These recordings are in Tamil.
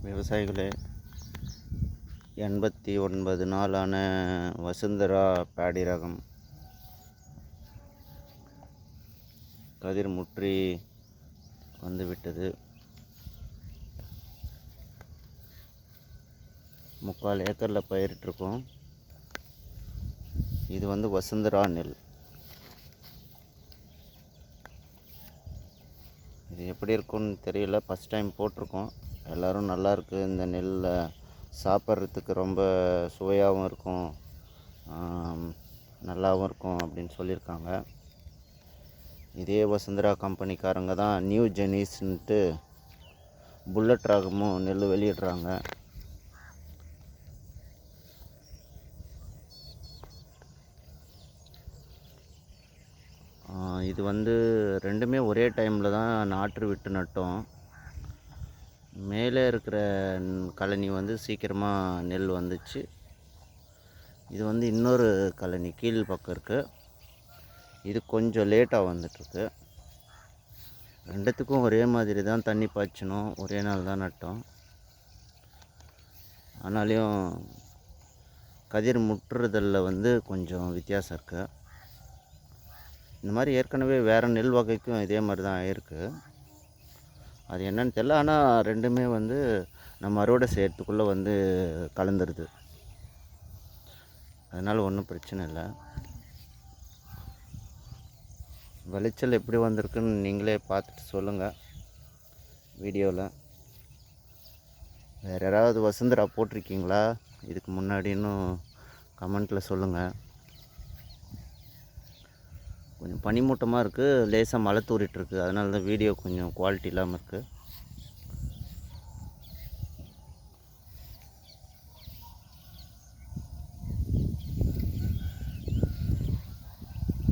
விவசாயிகளே, 89 நாளான வசுந்தரா பேடி ரகம் கதிர் முற்றி வந்துவிட்டது. 3/4 ஏக்கரில் பயிரிட்டிருக்கோம். இது வசுந்தரா நெல். இது எப்படி இருக்குன்னு தெரியல, ஃபஸ்ட் டைம் போட்டிருக்கோம். எல்லோரும் நல்லாயிருக்கு, இந்த நெல்லை சாப்பிட்றதுக்கு ரொம்ப சுவையாகவும் இருக்கும், நல்லாவும் இருக்கும் அப்படின்னு சொல்லியிருக்காங்க. இதே வசுந்தரா கம்பெனிக்காரங்க தான் நியூ ஜெனிஸ்ன்ட்டு புல்லட் ரகமும் நெல் வெளியிடுறாங்க. இது ரெண்டுமே ஒரே டைமில் தான் நாற்று விட்டு நட்டோம். மேலே இருக்கிற கழனி சீக்கிரமாக நெல் வந்துச்சு. இது இன்னொரு கழனி கீழ் பக்கம் இருக்குது, இது கொஞ்சம் லேட்டாக வந்துட்டுருக்கு. ரெண்டுத்துக்கும் ஒரே மாதிரி தான் தண்ணி பாய்ச்சணும், ஒரே நாள் தான் நட்டோம். ஆனாலையும் கதிர் முற்றுறதில் கொஞ்சம் வித்தியாசம் இருக்குது. இந்த மாதிரி ஏற்கனவே வேறு நெல் வகைக்கும் இதே மாதிரி தான் ஆயிருக்கு. அது என்னன்னு தெரியல. ஆனால் ரெண்டுமே நம்ம அறுவடை செய்கிறதுக்குள்ளே கலந்துருது. அதனால் ஒன்றும் பிரச்சனை இல்லை. விளைச்சல் எப்படி வந்திருக்குன்னு நீங்களே பார்த்துட்டு சொல்லுங்கள் வீடியோவில். வேறு யாராவது வசுந்தரா போட்டிருக்கீங்களா இதுக்கு முன்னாடின்னு கமெண்ட்டில் சொல்லுங்கள். கொஞ்சம் பனிமூட்டமாக இருக்குது, லேசாக மழை தூரிட்டுருக்கு, அதனால தான் வீடியோ கொஞ்சம் குவாலிட்டி இல்லாமல் இருக்குது.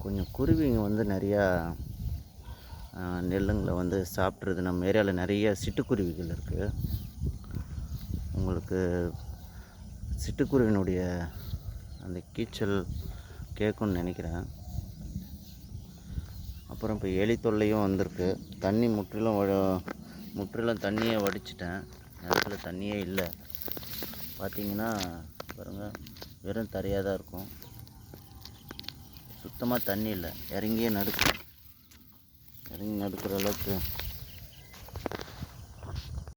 கொஞ்சம் குருவிங்க நிறையா நெல்லுங்களை சாப்பிட்றது. நம்ம ஏரியாவில் நிறைய சிட்டுக்குருவிகள் இருக்குது. உங்களுக்கு சிட்டுக்குருவினுடைய அந்த கீச்சல் கேட்கும்னு நினைக்கிறேன். அப்புறம் இப்போ எலி தொல்லையும் வந்திருக்கு. தண்ணி முற்றிலும் தண்ணியை வடிச்சிட்டேன். நிலத்தில் தண்ணியே இல்லை. பார்த்தீங்கன்னா பாருங்கள், வெறும் தரையாக தான் இருக்கும், சுத்தமாக தண்ணி இல்லை. இறங்கி நடுக்கிற அளவுக்கு